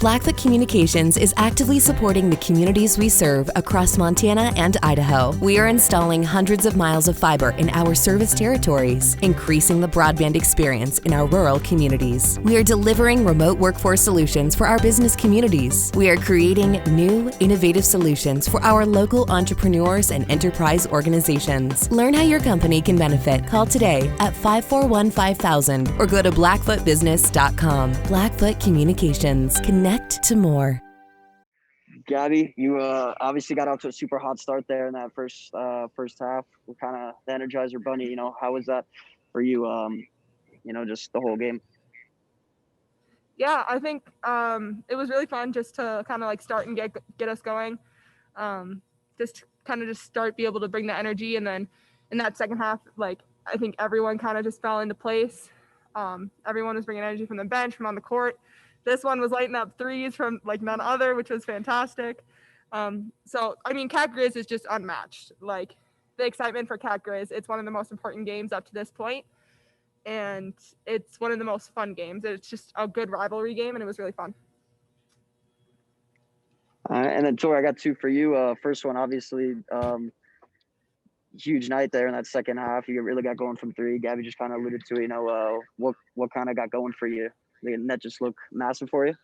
Blackfoot Communications is actively supporting the communities we serve across Montana and Idaho. We are installing hundreds of miles of fiber in our service territories, increasing the broadband experience in our rural communities. We are delivering remote workforce solutions for our business communities. We are creating new, innovative solutions for our local entrepreneurs and enterprise organizations. Learn how your company can benefit. Call today at 541-5000 or go to blackfootbusiness.com. Blackfoot Communications. Connect to more. Gabby, you obviously got off to a super hot start there in that first half. We're kind of the Energizer Bunny. How was that for you? Just the whole game. Yeah, I think it was really fun just to kind of like start and get us going. Just be able to bring the energy, and then in that second half, like I think everyone kind of just fell into place. Everyone was bringing energy from the bench, from on the court. This one was lighting up threes from like none other, which was fantastic. So, I mean, Cat-Griz is just unmatched. Like the excitement for Cat-Griz, it's one of the most important games up to this point, and it's one of the most fun games. It's just a good rivalry game, and it was really fun. And then, Tori, I got two for you. First one, obviously, huge night there in that second half. You really got going from three. Gabby just kind of alluded to it. What kind of got going for you? The net just looked massive for you?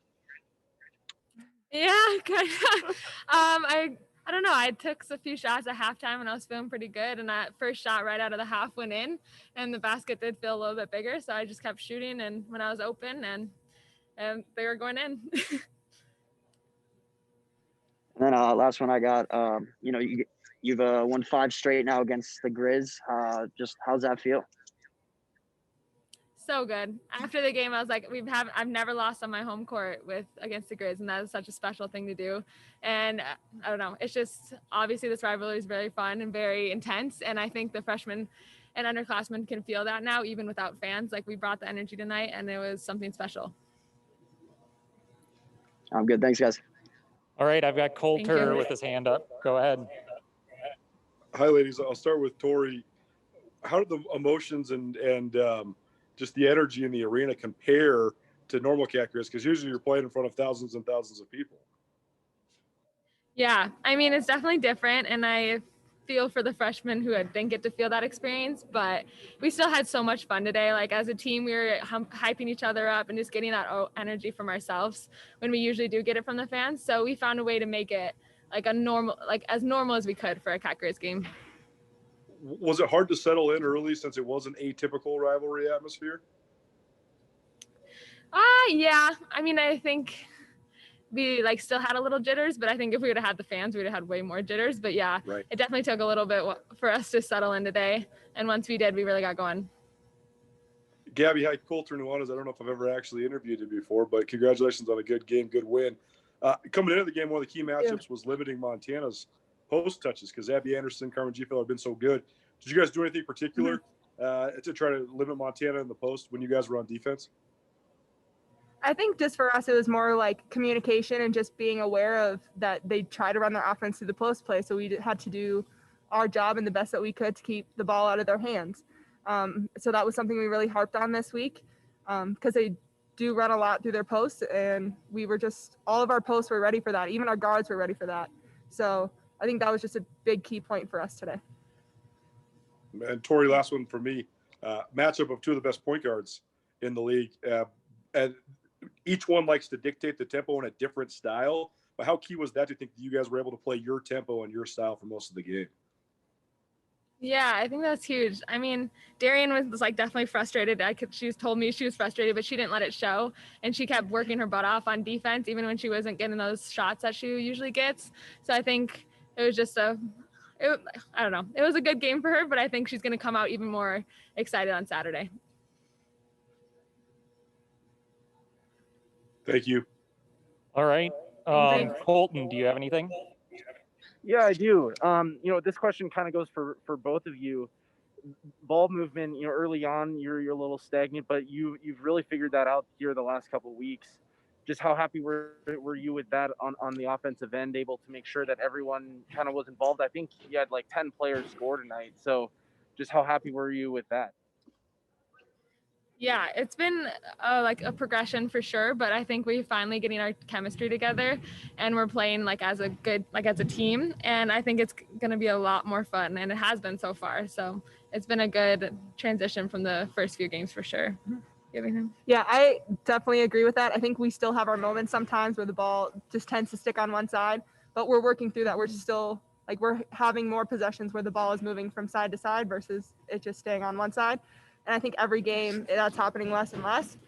Yeah, kind of. I don't know. I took a few shots at halftime, and I was feeling pretty good. And that first shot right out of the half went in, and the basket did feel a little bit bigger. So I just kept shooting, and when I was open, and they were going in. And then last one I got, you've won 5 straight now against the Griz. Just how's that feel? So good. After the game, I was like, I've never lost on my home court against the Griz, and that is such a special thing to do. And I don't know, it's just obviously this rivalry is very fun and very intense, and I think the freshmen and underclassmen can feel that now, even without fans. Like we brought the energy tonight, and it was something special. I'm good. Thanks, guys. All right, I've got Coulter with his hand up. Go ahead. Hi, ladies. I'll start with Tori. How did the emotions and just the energy in the arena compare to normal Cat-Griz? Because usually you're playing in front of thousands and thousands of people. Yeah, I mean, it's definitely different, and I feel for the freshmen who didn't get to feel that experience, but we still had so much fun today. Like as a team, we were hyping each other up and just getting that energy from ourselves when we usually do get it from the fans. So we found a way to make it like as normal as we could for a Cat-Griz game. Was it hard to settle in early since it was an atypical rivalry atmosphere? Yeah. I mean, I think we still had a little jitters, but I think if we would have had the fans, we would have had way more jitters. But yeah, right. It definitely took a little bit for us to settle in today. And once we did, we really got going. Gabby, hi, Coulter Nuanez. I don't know if I've ever actually interviewed you before, but congratulations on a good game, good win. Coming into the game, one of the key matchups was limiting Montana's post touches because Abby Anderson, Carmen Giefel have been so good. Did you guys do anything particular to try to limit Montana in the post when you guys were on defense? I think just for us, it was more like communication and just being aware of that they try to run their offense through the post play. So we had to do our job and the best that we could to keep the ball out of their hands. So that was something we really harped on this week because they do run a lot through their posts, and we were all of our posts were ready for that. Even our guards were ready for that. So I think that was just a big key point for us today. And Tori, last one for me, matchup of two of the best point guards in the league. And each one likes to dictate the tempo in a different style. But how key was that to think that you guys were able to play your tempo and your style for most of the game? Yeah, I think that's huge. I mean, Darian was definitely frustrated. She told me she was frustrated, but she didn't let it show. And she kept working her butt off on defense, even when she wasn't getting those shots that she usually gets. So I think it was just I don't know. It was a good game for her, but I think she's going to come out even more excited on Saturday. Thank you. All right. Colton, do you have anything? Yeah, I do. This question kind of goes for both of you. Ball movement, early on, you're a little stagnant, but you've really figured that out here the last couple of weeks. Just how happy were you with that on the offensive end, able to make sure that everyone kind of was involved? I think you had 10 players score tonight. So just how happy were you with that? Yeah, it's been like a progression for sure, but I think we're finally getting our chemistry together and we're playing like as a team. And I think it's going to be a lot more fun, and it has been so far. So it's been a good transition from the first few games for sure. Yeah, I definitely agree with that. I think we still have our moments sometimes where the ball just tends to stick on one side, but we're working through that. We're still like, we're having more possessions where the ball is moving from side to side versus it just staying on one side. And I think every game that's happening less and less.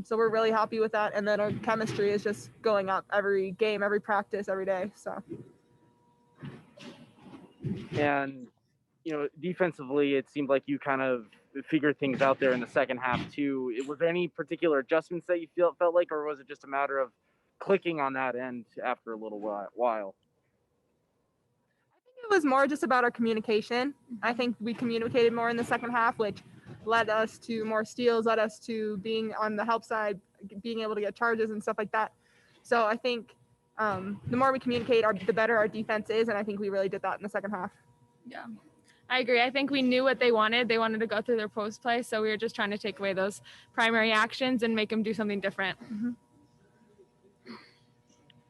So we're really happy with that. And then our chemistry is just going up every game, every practice, every day. So. And, defensively, it seemed like you kind of figured things out there in the second half too. Was there any particular adjustments that you felt like, or was it just a matter of clicking on that end after a little while? It was more just about our communication. I think we communicated more in the second half, which led us to more steals, led us to being on the help side, being able to get charges and stuff like that. So I think the more we communicate, the better our defense is, and I think we really did that in the second half. Yeah, I agree. I think we knew what they wanted. They wanted to go through their post play, so we were just trying to take away those primary actions and make them do something different. Mm-hmm.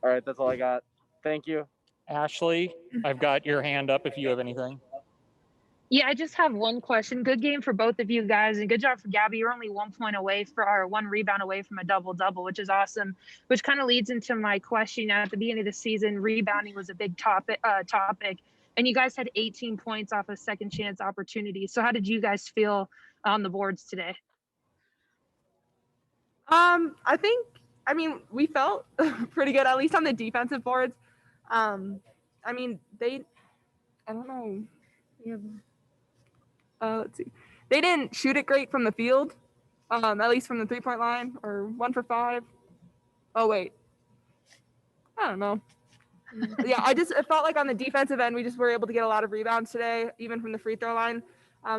All right, that's all I got. Thank you. Ashley, I've got your hand up if you have anything. Yeah, I just have one question. Good game for both of you guys, and good job for Gabby. You're only 1 point away or 1 rebound away from a double-double, which is awesome, which kind of leads into my question. At the beginning of the season, rebounding was a big topic, and you guys had 18 points off of second chance opportunities. So how did you guys feel on the boards today? I mean, we felt pretty good, at least on the defensive boards. I mean, I don't know. Let's see. They didn't shoot it great from the field, at least from the 3-point line, or 1 for 5. Oh, wait. I don't know. Yeah, it felt like on the defensive end, we just were able to get a lot of rebounds today, even from the free throw line.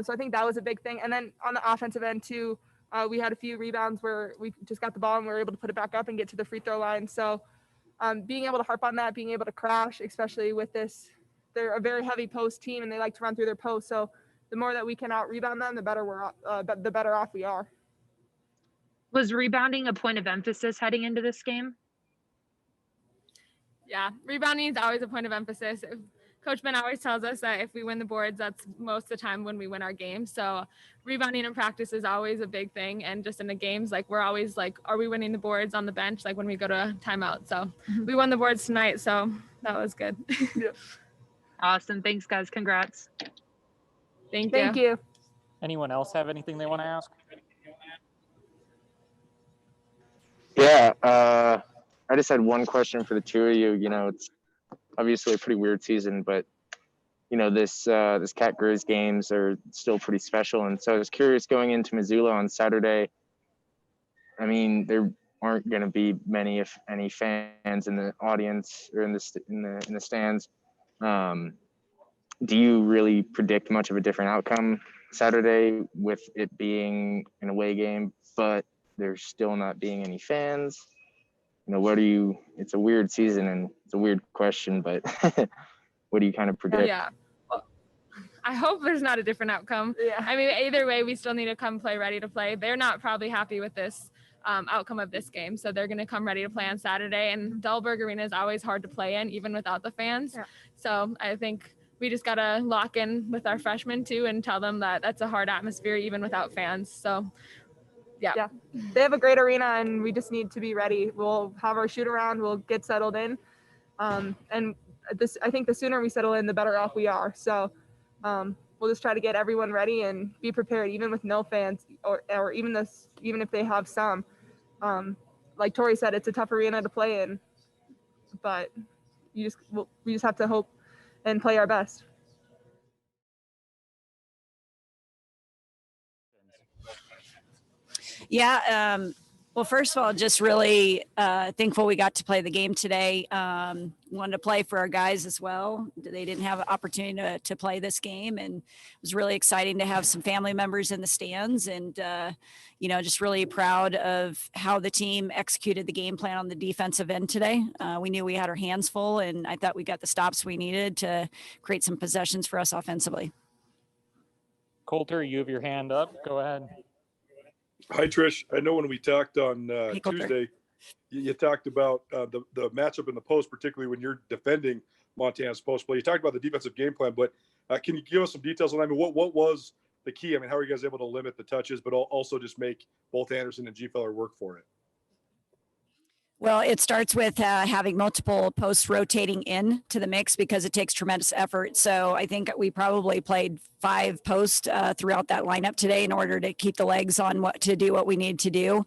So I think that was a big thing. And then on the offensive end, too, we had a few rebounds where we just got the ball and we were able to put it back up and get to the free throw line. So being able to harp on that, being able to crash, especially with this, they're a very heavy post team and they like to run through their post. So the more that we can out rebound them, the better off we are. Was rebounding a point of emphasis heading into this game? Yeah, rebounding is always a point of emphasis. Coach Ben always tells us that if we win the boards, that's most of the time when we win our games. So rebounding in practice is always a big thing. And just in the games, like, we're always like, are we winning the boards on the bench? Like when we go to timeout. So we won the boards tonight. So that was good. Yeah. Awesome. Thanks, guys. Congrats. Thank you. Anyone else have anything they want to ask? Yeah, I just had one question for the two of you. It's obviously a pretty weird season, but this Cat-Griz games are still pretty special. And so I was curious, going into Missoula on Saturday, I mean, there aren't going to be many, if any, fans in the audience or in the stands. Do you really predict much of a different outcome Saturday with it being an away game, but there's still not being any fans? It's a weird season and it's a weird question, but what do you kind of predict? Yeah. Well, I hope there's not a different outcome. Yeah. I mean, either way, we still need to come play ready to play. They're not probably happy with this outcome of this game. So they're going to come ready to play on Saturday, and Dahlberg Arena is always hard to play in, even without the fans. Yeah. So I think we just got to lock in with our freshmen too and tell them that that's a hard atmosphere, even without fans. So yeah. They have a great arena and we just need to be ready. We'll have our shoot around, we'll get settled in. And I think the sooner we settle in, the better off we are. So we'll just try to get everyone ready and be prepared, even with no fans or even if they have some. Like Tori said, it's a tough arena to play in, but we just have to hope and play our best. Yeah. Well, first of all, just really thankful we got to play the game today. Wanted to play for our guys as well. They didn't have an opportunity to play this game, and it was really exciting to have some family members in the stands, and just really proud of how the team executed the game plan on the defensive end today. We knew we had our hands full, and I thought we got the stops we needed to create some possessions for us offensively. Coulter, you have your hand up. Go ahead. Hi, Trish. I know when we talked on Hey, Coulter. Tuesday, you talked about the matchup in the post, particularly when you're defending Montana's post play. You talked about the defensive game plan, but can you give us some details on that? I mean, what was the key? I mean, how are you guys able to limit the touches, but also just make both Anderson and G-Feller work for it? Well, it starts with having multiple posts rotating in to the mix because it takes tremendous effort. So I think we probably played 5 posts throughout that lineup today in order to keep the legs on what to do what we need to do.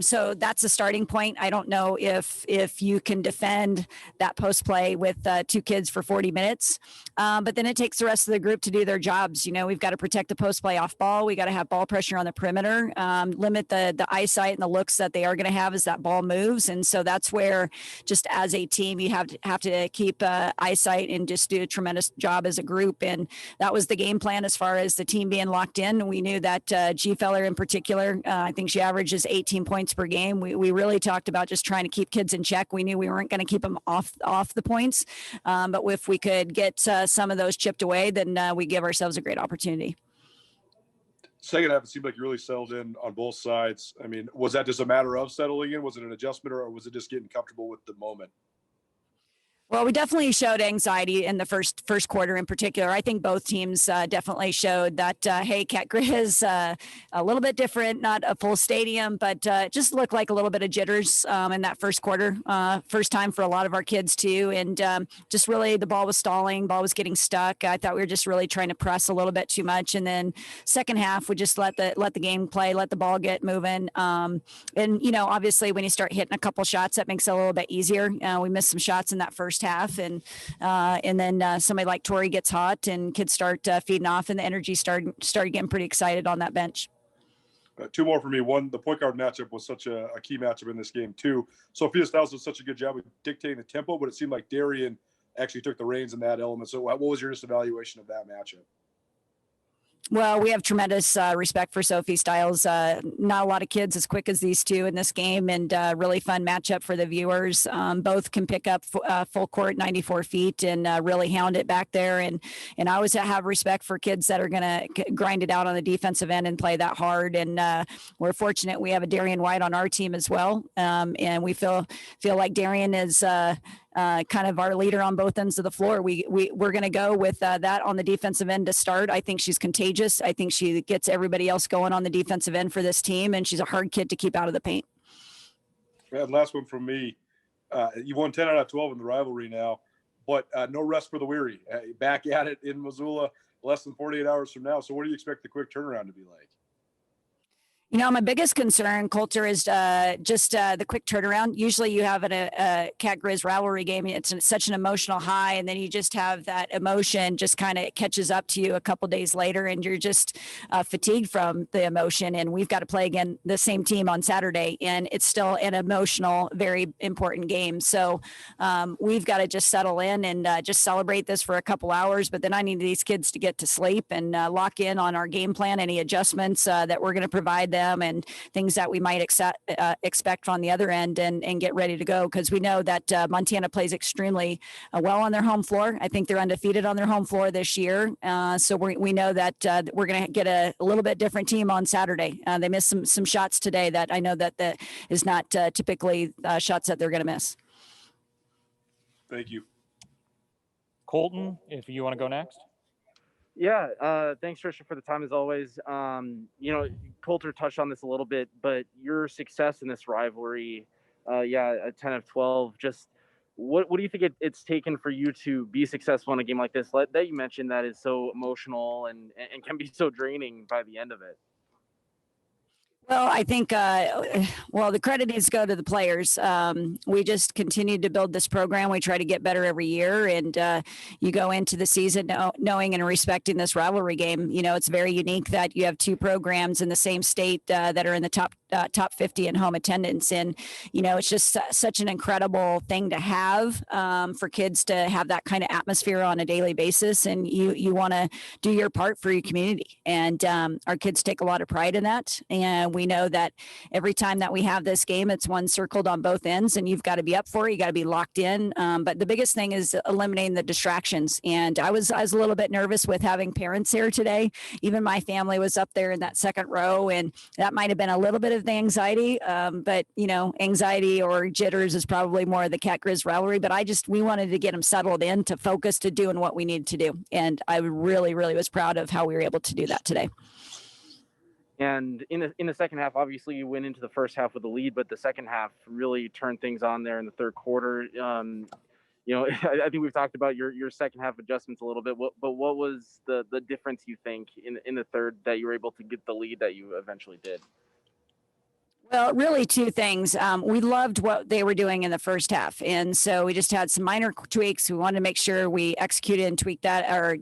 So that's a starting point. I don't know if you can defend that post play with 2 kids for 40 minutes, but then it takes the rest of the group to do their jobs. You know, we've got to protect the post play off ball. We got to have ball pressure on the perimeter, limit the eyesight and the looks that they are going to have as that ball moves. And so that's where just as a team, you have to keep eyesight and just do a tremendous job as a group. And that was the game plan as far as the team being locked in. We knew that G-Feller in particular, I think she averages 18 points per game. We really talked about just trying to keep kids in check. We knew we weren't going to keep them off the points. But if we could get some of those chipped away, then we give ourselves a great opportunity. Second half, it seemed like you really settled in on both sides. I mean, was that just a matter of settling in? Was it an adjustment, or was it just getting comfortable with the moment? Well, we definitely showed anxiety in the first quarter in particular. I think both teams definitely showed that, hey, Cat-Griz a little bit different, not a full stadium, but just looked like a little bit of jitters in that first quarter. First time for a lot of our kids too. And just really the ball was stalling, ball was getting stuck. I thought we were just really trying to press a little bit too much. And then second half, we just let the game play, let the ball get moving. And, you know, obviously when you start hitting a couple shots, that makes it a little bit easier. We missed some shots in that first half, and then somebody like Tori gets hot and kids start feeding off, and the energy started getting pretty excited on that bench. 2 more for me. One, the point guard matchup was such a key matchup in this game too. Sophia Stiles did such a good job of dictating the tempo, but it seemed like Darian actually took the reins in that element. So what was your just evaluation of that matchup? Well, we have tremendous respect for Sophie Stiles. Not a lot of kids as quick as these two in this game, and really fun matchup for the viewers. Both can pick up full court, 94 feet, and really hound it back there. And I always have respect for kids that are going to grind it out on the defensive end and play that hard. And we're fortunate we have a Darian White on our team as well. And we feel like Darian is kind of our leader on both ends of the floor. We're going to go with that on the defensive end to start. I think she's contagious. I think she gets everybody else going on the defensive end for this team, and she's a hard kid to keep out of the paint. And last one from me. You won 10 out of 12 in the rivalry now, but no rest for the weary. Back at it in Missoula less than 48 hours from now. So what do you expect the quick turnaround to be like? You know, my biggest concern, Coulter, is just the quick turnaround. Usually you have a Cat-Griz rivalry game. It's such an emotional high, and then you just have that emotion just kind of catches up to you a couple days later, and you're just fatigued from the emotion. And we've got to play again the same team on Saturday, and it's still an emotional, very important game. So we've got to just settle in and just celebrate this for a couple hours. But then I need these kids to get to sleep and lock in on our game plan, any adjustments that we're going to provide them, and things that we might expect on the other end, and get ready to go, because we know that Montana plays extremely well on their home floor. I think they're undefeated on their home floor this year. So we know that we're going to get a little bit different team on Saturday. They missed some shots today that I know that is not typically shots that they're going to miss. Thank you. Colton, if you want to go next. Yeah, thanks, Tricia, for the time as always. You know, Coulter touched on this a little bit, but your success in this rivalry, a 10 of 12, just what do you think it's taken for you to be successful in a game like this that you mentioned that is so emotional and can be so draining by the end of it? Well, I think, the credit needs to go to the players. We just continue to build this program. We try to get better every year. And you go into the season knowing and respecting this rivalry game. You know, it's very unique that you have 2 programs in the same state that are in the top top 50 in home attendance. And, it's just such an incredible thing to have for kids to have that kind of atmosphere on a daily basis. And you want to do your part for your community. And our kids take a lot of pride in that. And we know that every time that we have this game, it's one circled on both ends, and you've got to be up for it. You got to be locked in. But the biggest thing is eliminating the distractions. And I was a little bit nervous with having parents here today. Even my family was up there in that second row, and that might have been a little bit of the anxiety. But anxiety or jitters is probably more of the Cat-Griz rivalry. But we wanted to get them settled in to focus to doing what we needed to do. And I really, really was proud of how we were able to do that today. And in the second half, obviously you went into the first half with a lead, but the second half really turned things on there in the third quarter. I think we've talked about your second half adjustments a little bit. But what was the difference, you think, in the third that you were able to get the lead that you eventually did? Well, really two things. We loved what they were doing in the first half. And so we just had some minor tweaks. We wanted to make sure we executed and tweaked that, or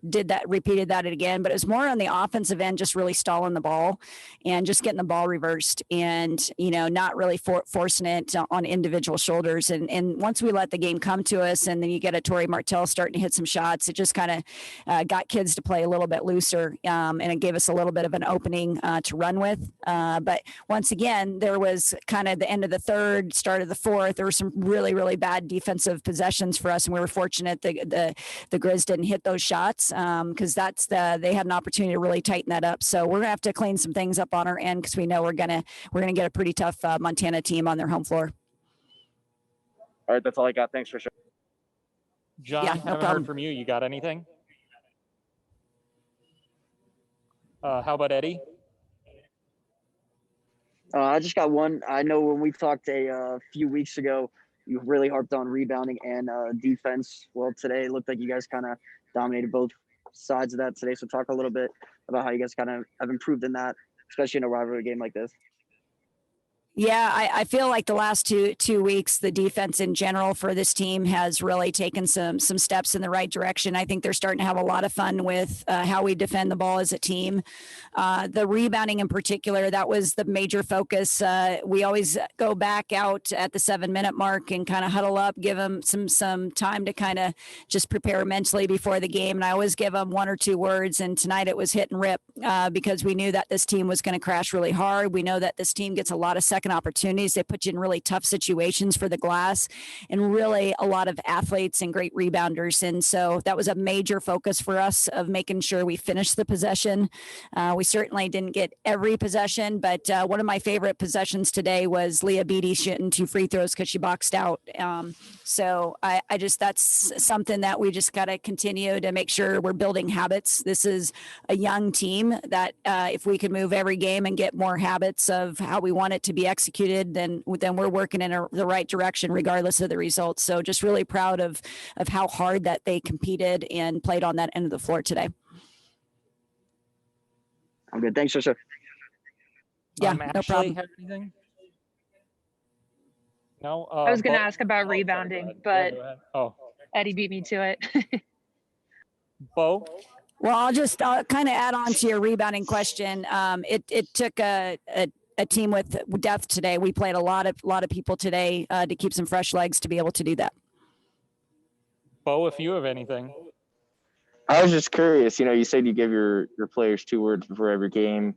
repeated that again. But it was more on the offensive end, just really stalling the ball and just getting the ball reversed and, not really forcing it on individual shoulders. And once we let the game come to us, and then you get a Tori Martell starting to hit some shots, it just kind of got kids to play a little bit looser. And it gave us a little bit of an opening to run with. But once again, there was kind of the end of the third, start of the fourth. There were some really, really bad defensive possessions for us, and we were fortunate the Griz didn't hit those shots because they had an opportunity to really tighten that up. So we're gonna have to clean some things up on our end because we know we're gonna get a pretty tough Montana team on their home floor. All right, that's all I got. Thanks for sharing. John, Yeah, I haven't heard from you. You got anything? How about Eddie? I just got one. I know when we talked a few weeks ago, you really harped on rebounding and defense. Well, today it looked like you guys kind of dominated both sides of that today. So talk a little bit about how you guys kind of have improved in that, especially in a rivalry game like this. Yeah, I feel like the last two weeks, the defense in general for this team has really taken some steps in the right direction. I think they're starting to have a lot of fun with how we defend the ball as a team. The rebounding in particular, that was the major focus. We always go back out at the 7-minute mark and kind of huddle up, give them some time to kind of just prepare mentally before the game. And I always give them one or two words. And tonight it was hit and rip because we knew that this team was going to crash really hard. We know that this team gets a lot of second opportunities. They put you in really tough situations for the glass, and really a lot of athletes and great rebounders. And so that was a major focus for us of making sure we finished the possession. We certainly didn't get every possession, but one of my favorite possessions today was Leah Beatty shooting 2 free throws because she boxed out. So I just, that's something that we just got to continue to make sure we're building habits. This is a young team that if we can move every game and get more habits of how we want it to be executed, then we're working in the right direction regardless of the results. So just really proud of how hard that they competed and played on that end of the floor today. I'm good. Thanks, Tricia. Yeah, no problem. Have anything? No. I was going to ask about rebounding, but Eddie beat me to it. Bo? Well, I'll kind of add on to your rebounding question. It took a team with depth today. We played a lot of people today to keep some fresh legs to be able to do that. Bo, if you have anything. I was just curious, you said you give your players 2 words before every game.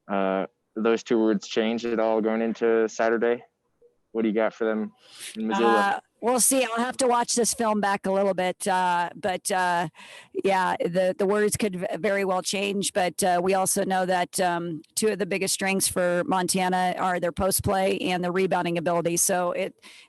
Those 2 words changed at all going into Saturday? What do you got for them in Missoula? We'll see. I'll have to watch this film back a little bit. But yeah, the words could very well change. But we also know that 2 of the biggest strengths for Montana are their post play and the rebounding ability. So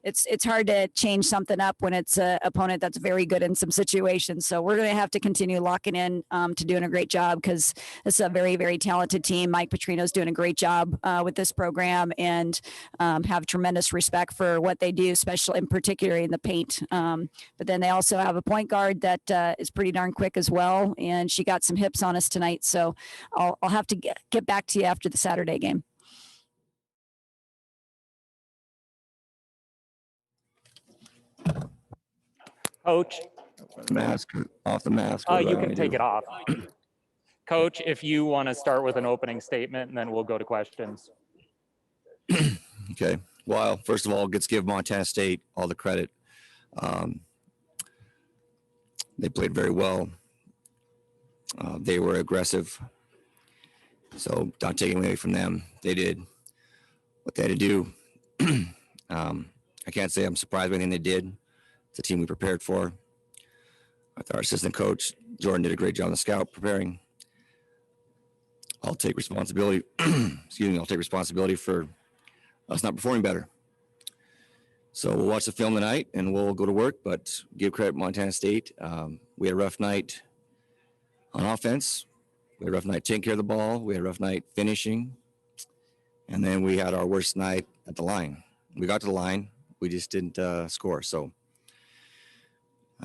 it's hard to change something up when it's an opponent that's very good in some situations. So we're going to have to continue locking in to doing a great job because it's a very, very talented team. Mike Petrino is doing a great job with this program and have tremendous respect for what they do, especially in particular in the paint. But then they also have a point guard that is pretty darn quick as well. And she got some hips on us tonight. So I'll have to get back to you after the Saturday game. Coach. Mask off the mask. Oh, you can take it off. Coach, if you want to start with an opening statement and then we'll go to questions. Okay. Well, first of all, let's give Montana State all the credit. They played very well. They were aggressive. So not taking away from them. They did what they had to do. I can't say I'm surprised by anything they did. It's a team we prepared for. I thought our assistant coach, Jordan, did a great job on the scout preparing. I'll take responsibility. I'll take responsibility for us not performing better. So we'll watch the film tonight and we'll go to work, but give credit to Montana State. We had a rough night on offense. We had a rough night taking care of the ball. We had a rough night finishing. And then we had our worst night at the line. We got to the line. We just didn't score. So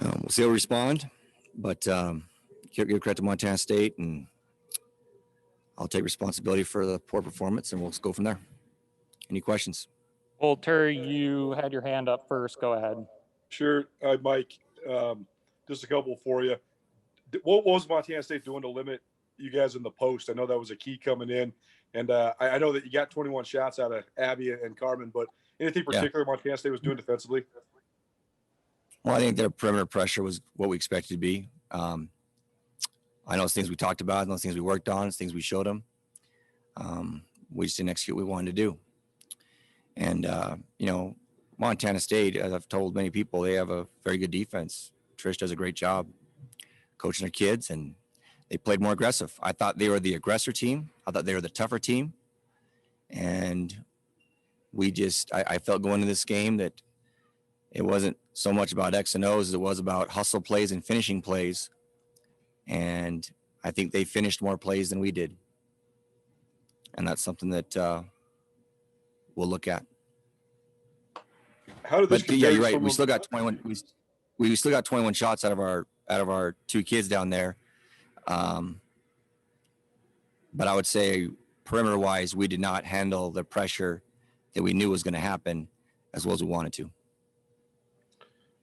we'll see how we respond. But give credit to Montana State, and I'll take responsibility for the poor performance, and we'll go from there. Any questions? Well, Terry, you had your hand up first. Go ahead. Sure. Mike, just a couple for you. What was Montana State doing to limit you guys in the post? I know that was a key coming in. And I know that you got 21 shots out of Abby and Carmen, but anything particular Montana State was doing defensively? Well, I think their perimeter pressure was what we expected to be. I know it's things we talked about, those things we worked on, it's things we showed them. We just didn't execute what we wanted to do. And, Montana State, as I've told many people, they have a very good defense. Trish does a great job coaching their kids, and they played more aggressive. I thought they were the aggressor team. I thought they were the tougher team. And I felt going into this game that it wasn't so much about X and O's as it was about hustle plays and finishing plays. And I think they finished more plays than we did. And that's something that we'll look at. How did this yeah, you're right. We still got 21. We still got 21 shots out of our two kids down there. But I would say perimeter wise, we did not handle the pressure that we knew was going to happen as well as we wanted to.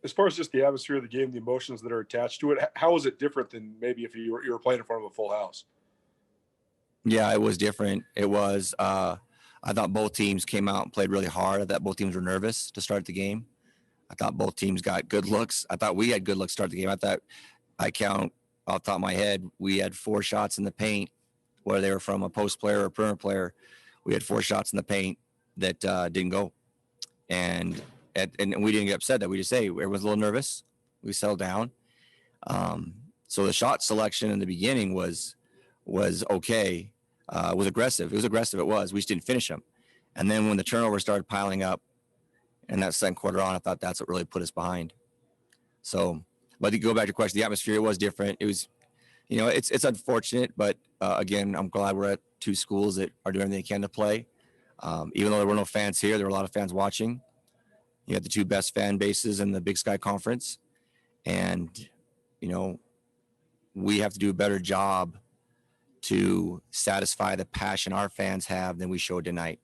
As far as just the atmosphere of the game, the emotions that are attached to it, how is it different than maybe if you were playing in front of a full house? Yeah, it was different. It was, I thought both teams came out and played really hard. I thought both teams were nervous to start the game. I thought both teams got good looks. I thought we had good looks to start the game. I thought I count off the top of my head, we had 4 shots in the paint, whether they were from a post player or a perimeter player. We had 4 shots in the paint that didn't go. And we didn't get upset that we just say everyone's a little nervous. We settled down. So the shot selection in the beginning was okay. Was aggressive. It was aggressive. It was. We just didn't finish them. And then when the turnover started piling up in that second quarter on, I thought that's what really put us behind. So, but to go back to your question, the atmosphere was different. It was, it's unfortunate, but again, I'm glad we're at 2 schools that are doing everything they can to play. Even though there were no fans here, there were a lot of fans watching. You had the 2 best fan bases in the Big Sky Conference. And, we have to do a better job to satisfy the passion our fans have than we showed tonight.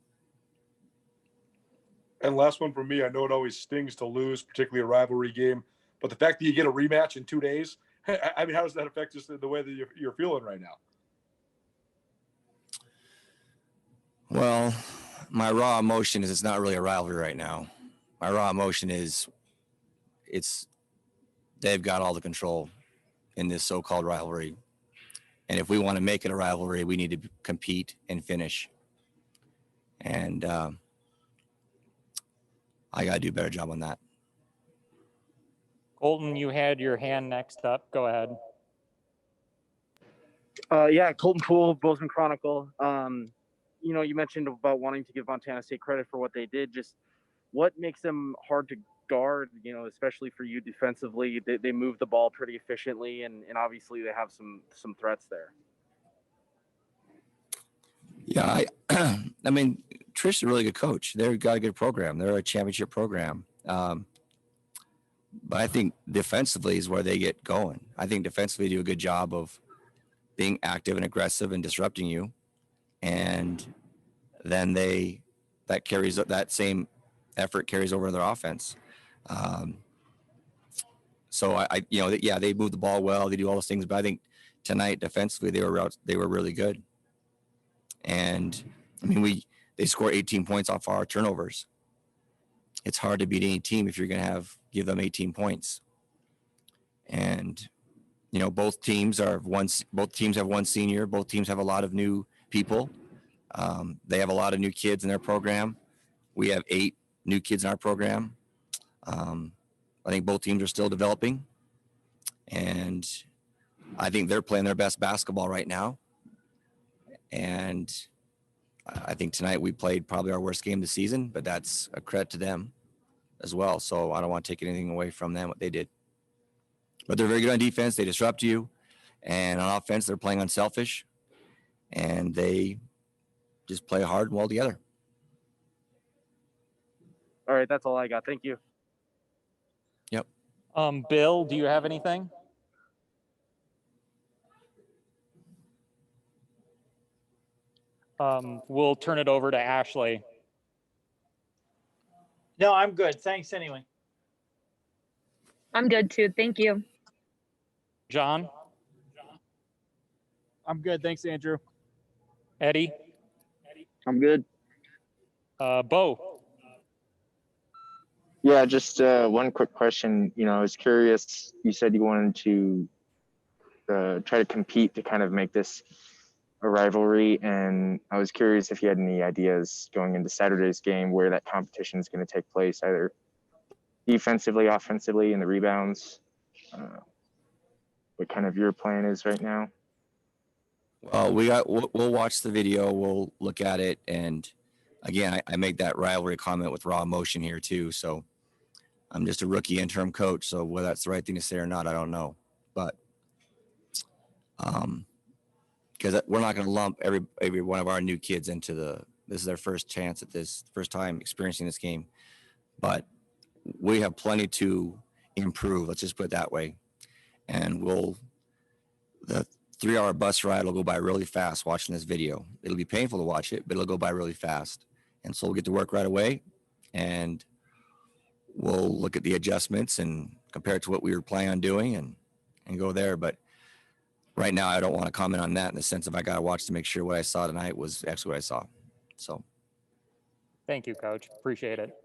And last one from me, I know it always stings to lose, particularly a rivalry game, but the fact that you get a rematch in 2 days, I mean, how does that affect just the way that you're feeling right now? Well, my raw emotion is it's not really a rivalry right now. My raw emotion is they've got all the control in this so-called rivalry. And if we want to make it a rivalry, we need to compete and finish. And I got to do a better job on that. Colton, you had your hand next up. Go ahead. Yeah, Colton Poole, Bozeman Chronicle. You mentioned about wanting to give Montana State credit for what they did. Just what makes them hard to guard, especially for you defensively? They move the ball pretty efficiently, and obviously they have some threats there. Yeah, I mean, Trish is a really good coach. They've got a good program. They're a championship program. But I think defensively is where they get going. I think defensively they do a good job of being active and aggressive and disrupting you. And then that same effort carries over to their offense. So they move the ball well. They do all those things, but I think tonight defensively they were really good. And I mean, they score 18 points off our turnovers. It's hard to beat any team if you're going to give them 18 points. And, you know, both teams have one senior. Both teams have a lot of new people. They have a lot of new kids in their program. We have 8 new kids in our program. I think both teams are still developing, and I think they're playing their best basketball right now. And I think tonight we played probably our worst game of the season, but that's a credit to them as well. So I don't want to take anything away from them, what they did. But they're very good on defense. They disrupt you. And on offense, they're playing unselfish. And they just play hard and well together. All right, that's all I got. Thank you. Yep. Bill, do you have anything? We'll turn it over to Ashley. No, I'm good. Thanks anyway. I'm good too. Thank you. John? I'm good. Thanks, Andrew. Eddie? I'm good. Bo? Yeah, just one quick question. You know, I was curious. You said you wanted to try to compete to kind of make this a rivalry, and I was curious if you had any ideas going into Saturday's game where that competition is going to take place, either defensively, offensively, in the rebounds. What kind of your plan is right now? We'll watch the video. We'll look at it, and again, I make that rivalry comment with raw emotion here too. So I'm just a rookie interim coach, so whether that's the right thing to say or not, I don't know. But because we're not going to lump every one of our new kids into this is their first chance at this, first time experiencing this game. But we have plenty to improve. Let's just put it that way. And the 3-hour bus ride will go by really fast watching this video. It'll be painful to watch it, but it'll go by really fast. And so we'll get to work right away, and we'll look at the adjustments and compare it to what we were planning on doing and go there. But right now, I don't want to comment on that in the sense of I got to watch to make sure what I saw tonight was actually what I saw. So. Thank you, Coach. Appreciate it.